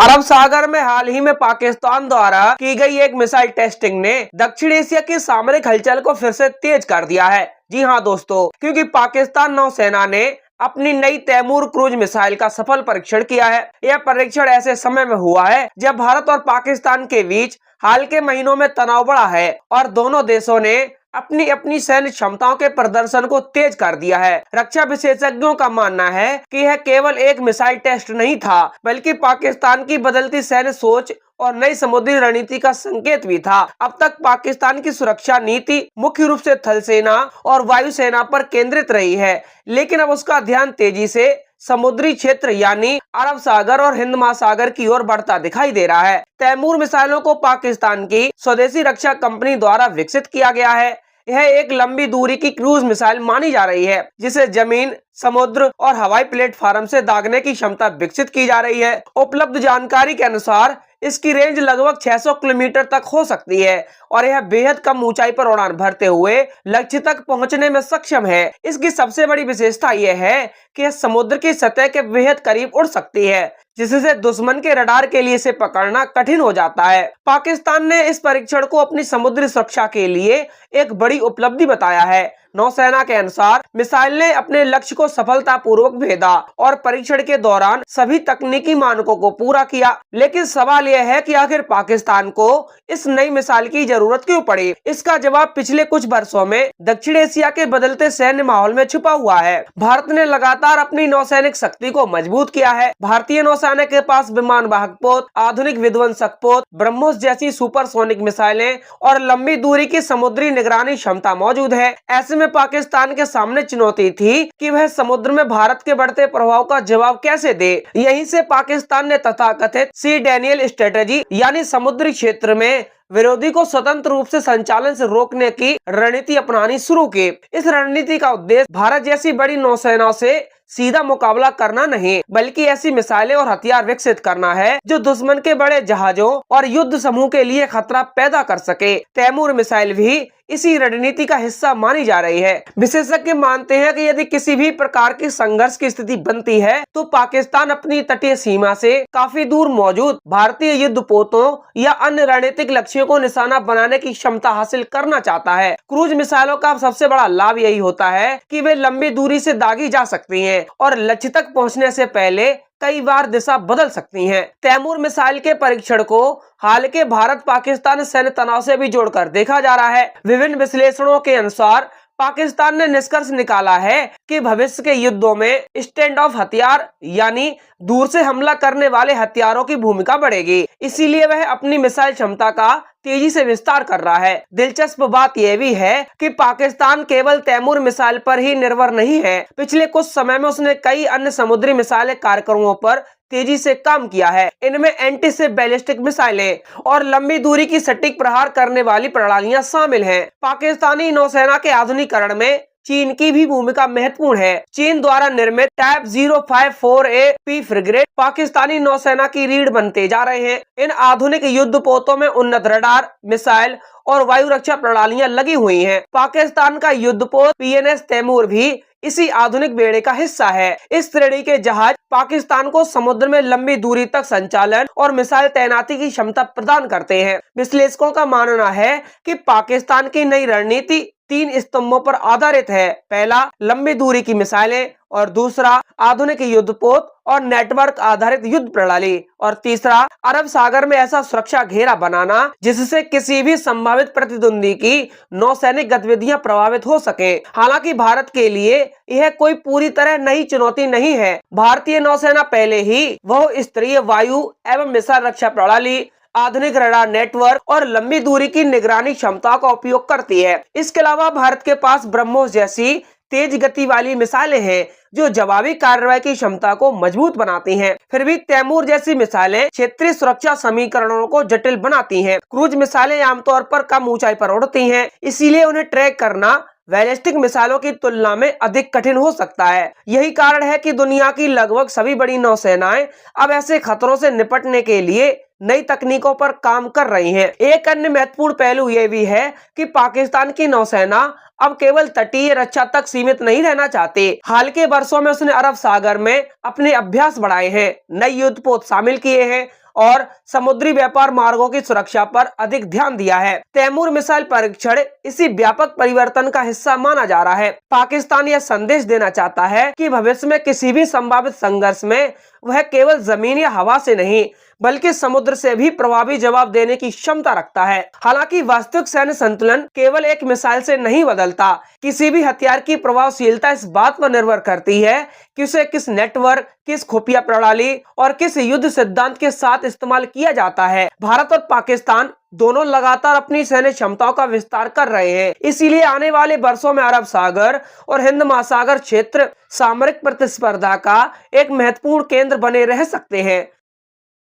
अरब सागर में हाल ही में पाकिस्तान द्वारा की गई एक मिसाइल टेस्टिंग ने दक्षिण एशिया की सामरिक हलचल को फिर से तेज कर दिया है। जी हां दोस्तों, क्योंकि पाकिस्तान नौसेना ने अपनी नई तैमूर क्रूज मिसाइल का सफल परीक्षण किया है। यह परीक्षण ऐसे समय में हुआ है जब भारत और पाकिस्तान के बीच हाल के महीनों में तनाव बढ़ा है और दोनों देशों ने अपनी अपनी सैन्य क्षमताओं के प्रदर्शन को तेज कर दिया है। रक्षा विशेषज्ञों का मानना है कि यह केवल एक मिसाइल टेस्ट नहीं था, बल्कि पाकिस्तान की बदलती सैन्य सोच और नई समुद्री रणनीति का संकेत भी था। अब तक पाकिस्तान की सुरक्षा नीति मुख्य रूप से थल सेना और वायुसेना पर केंद्रित रही है, लेकिन अब उसका ध्यान तेजी से समुद्री क्षेत्र यानी अरब सागर और हिंद महासागर की ओर बढ़ता दिखाई दे रहा है। तैमूर मिसाइलों को पाकिस्तान की स्वदेशी रक्षा कंपनी द्वारा विकसित किया गया है। यह एक लंबी दूरी की क्रूज मिसाइल मानी जा रही है, जिसे जमीन, समुद्र और हवाई प्लेटफॉर्म से दागने की क्षमता विकसित की जा रही है। उपलब्ध जानकारी के अनुसार इसकी रेंज लगभग 600 किलोमीटर तक हो सकती है और यह बेहद कम ऊंचाई पर उड़ान भरते हुए लक्ष्य तक पहुंचने में सक्षम है। इसकी सबसे बड़ी विशेषता यह है कि यह समुद्र की सतह के बेहद करीब उड़ सकती है, जिससे दुश्मन के रडार के लिए इसे पकड़ना कठिन हो जाता है। पाकिस्तान ने इस परीक्षण को अपनी समुद्री सुरक्षा के लिए एक बड़ी उपलब्धि बताया है। नौसेना के अनुसार मिसाइल ने अपने लक्ष्य को सफलतापूर्वक भेदा और परीक्षण के दौरान सभी तकनीकी मानकों को पूरा किया। लेकिन सवाल यह है कि आखिर पाकिस्तान को इस नई मिसाइल की जरूरत क्यों पड़ी? इसका जवाब पिछले कुछ वर्षों में दक्षिण एशिया के बदलते सैन्य माहौल में छुपा हुआ है। भारत ने लगातार अपनी नौसैनिक शक्ति को मजबूत किया है। भारतीय नौसेना के पास विमान वाहक पोत, आधुनिक विध्वंसक पोत, ब्रह्मोस जैसी सुपरसोनिक मिसाइलें और लंबी दूरी की समुद्री निगरानी क्षमता मौजूद है। ऐसे में पाकिस्तान के सामने चुनौती थी कि वह समुद्र में भारत के बढ़ते प्रभाव का जवाब कैसे दे। यहीं से पाकिस्तान ने तथाकथित सी डैनियल स्ट्रेटेजी यानी समुद्री क्षेत्र में विरोधी को स्वतंत्र रूप से संचालन से रोकने की रणनीति अपनानी शुरू की। इस रणनीति का उद्देश्य भारत जैसी बड़ी नौसेनाओं से सीधा मुकाबला करना नहीं, बल्कि ऐसी मिसाइलें और हथियार विकसित करना है जो दुश्मन के बड़े जहाजों और युद्ध समूह के लिए खतरा पैदा कर सके। तैमूर मिसाइल भी इसी रणनीति का हिस्सा मानी जा रही है। विशेषज्ञ मानते हैं कि यदि किसी भी प्रकार की संघर्ष की स्थिति बनती है तो पाकिस्तान अपनी तटीय सीमा से काफी दूर मौजूद भारतीय युद्धपोतों या अन्य रणनीतिक लक्ष्यों को निशाना बनाने की क्षमता हासिल करना चाहता है। क्रूज मिसाइलों का सबसे बड़ा लाभ यही होता है कि वे लंबी दूरी से दागी जा सकती हैं और लक्ष्य तक पहुंचने से पहले कई बार दिशा बदल सकती हैं। तैमूर मिसाइल के परीक्षण को हाल के भारत पाकिस्तान सैन्य तनाव से भी जोड़कर देखा जा रहा है। विभिन्न विश्लेषणों के अनुसार पाकिस्तान ने निष्कर्ष निकाला है कि भविष्य के युद्धों में स्टैंड ऑफ हथियार यानी दूर से हमला करने वाले हथियारों की भूमिका बढ़ेगी। इसीलिए वह अपनी मिसाइल क्षमता का तेजी से विस्तार कर रहा है। दिलचस्प बात यह भी है कि पाकिस्तान केवल तैमूर मिसाइल पर ही निर्भर नहीं है। पिछले कुछ समय में उसने कई अन्य समुद्री मिसाइल कार्यक्रमों पर तेजी से काम किया है। इनमें एंटी शिप बैलिस्टिक मिसाइलें और लंबी दूरी की सटीक प्रहार करने वाली प्रणालियां शामिल हैं। पाकिस्तानी नौसेना के आधुनिकीकरण में चीन की भी भूमिका महत्वपूर्ण है। चीन द्वारा निर्मित टाइप 054A-P फ्रिगेट पाकिस्तानी नौसेना की रीढ़ बनते जा रहे हैं। इन आधुनिक युद्धपोतों में उन्नत रडार, मिसाइल और वायु रक्षा प्रणालियां लगी हुई हैं। पाकिस्तान का युद्धपोत PNS तैमूर भी इसी आधुनिक बेड़े का हिस्सा है। इस श्रेणी के जहाज पाकिस्तान को समुद्र में लंबी दूरी तक संचालन और मिसाइल तैनाती की क्षमता प्रदान करते हैं। विश्लेषकों का मानना है कि पाकिस्तान की नई रणनीति 3 स्तंभों पर आधारित है। पहला, लंबी दूरी की मिसाइलें, और दूसरा, आधुनिक युद्धपोत और नेटवर्क आधारित युद्ध प्रणाली, और तीसरा, अरब सागर में ऐसा सुरक्षा घेरा बनाना जिससे किसी भी संभावित प्रतिद्वंदी की नौसैनिक गतिविधियां प्रभावित हो सके। हालांकि भारत के लिए यह कोई पूरी तरह नई चुनौती नहीं है। भारतीय नौसेना पहले ही बहुस्तरीय वायु एवं मिसाइल रक्षा प्रणाली, आधुनिक रडार नेटवर्क और लंबी दूरी की निगरानी क्षमता का उपयोग करती है। इसके अलावा भारत के पास ब्रह्मोस जैसी तेज गति वाली मिसाइलें हैं जो जवाबी कार्रवाई की क्षमता को मजबूत बनाती हैं। फिर भी तैमूर जैसी मिसाइलें क्षेत्रीय सुरक्षा समीकरणों को जटिल बनाती हैं। क्रूज मिसाइलें आमतौर पर कम ऊंचाई पर उड़ती हैं, इसीलिए उन्हें ट्रैक करना बैलिस्टिक मिसाइलों की तुलना में अधिक कठिन हो सकता है। यही कारण है कि दुनिया की लगभग सभी बड़ी नौसेनाएं अब ऐसे खतरों से निपटने के लिए नई तकनीकों पर काम कर रही हैं। एक अन्य महत्वपूर्ण पहलू यह भी है कि पाकिस्तान की नौसेना अब केवल तटीय रक्षा तक सीमित नहीं रहना चाहती। हाल के वर्षों में उसने अरब सागर में अपने अभ्यास बढ़ाए हैं, नई युद्धपोत शामिल किए हैं और समुद्री व्यापार मार्गों की सुरक्षा पर अधिक ध्यान दिया है। तैमूर मिसाइल परीक्षण इसी व्यापक परिवर्तन का हिस्सा माना जा रहा है। पाकिस्तान यह संदेश देना चाहता है कि भविष्य में किसी भी संभावित संघर्ष में वह केवल जमीन या हवा से नहीं बल्कि समुद्र से भी प्रभावी जवाब देने की क्षमता रखता है। हालांकि वास्तविक सैन्य संतुलन केवल एक मिसाइल से नहीं बदलता। किसी भी हथियार की प्रभावशीलता इस बात पर निर्भर करती है कि उसे किस नेटवर्क, किस खुफिया प्रणाली और किस युद्ध सिद्धांत के साथ इस्तेमाल किया जाता है। भारत और पाकिस्तान दोनों लगातार अपनी सैन्य क्षमताओं का विस्तार कर रहे हैं। इसीलिए आने वाले वर्षों में अरब सागर और हिंद महासागर क्षेत्र सामरिक प्रतिस्पर्धा का एक महत्वपूर्ण केंद्र बने रह सकते हैं।